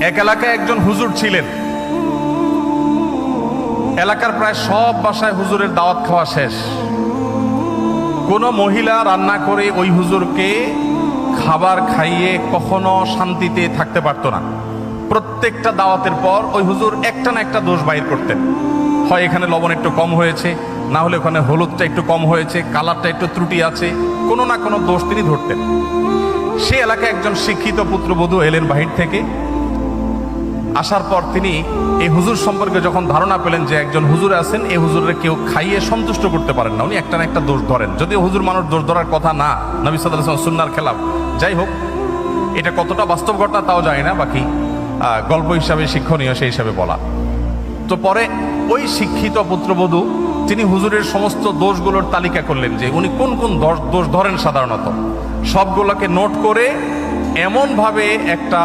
এক এলাকায় একজন হুজুর ছিলেন। এলাকার প্রায় সব বাসায় হুজুরের দাওয়াত খাওয়া শেষ। কোনো মহিলা রান্না করে ওই হুজুরকে খাবার খাইয়ে কখনো শান্তিতে থাকতে পারতো না। প্রত্যেকটা দাওয়াতের পর ওই হুজুর একটা না একটা দোষ বাইর করতেন। হয় এখানে লবণ একটু কম হয়েছে, না হলে ওখানে হলুদটা একটু কম হয়েছে, কালারটা একটু ত্রুটি আছে, কোনো না কোনো দোষ তিনি ধরতেন। সে এলাকায় একজন শিক্ষিত পুত্রবধূ এলেন বাহির থেকে। আসার পর তিনি এই হুজুর সম্পর্কে যখন ধারণা পেলেন যে একজন হুজুর আছেন, এই হুজুরের কেউ খাইয়ে সন্তুষ্ট করতে পারেন না, উনি একটা না একটা দোষ ধরেন। যদিও হুজুর মানুষ দোষ ধরার কথা না, নবী সাল্লাল্লাহু আলাইহি ওয়াসাল্লাম সুন্নাহর খেলাফ। যাই হোক, এটা কতটা বাস্তব ঘটনা তাও জানি না, বাকি গল্প হিসাবে শিক্ষণীয় সেই হিসাবে বলা। তো পরে ওই শিক্ষিত পুত্রবধূ তিনি হুজুরের সমস্ত দোষগুলোর তালিকা করলেন যে উনি কোন কোন দোষ ধরেন সাধারণত। সবগুলোকে নোট করে এমনভাবে একটা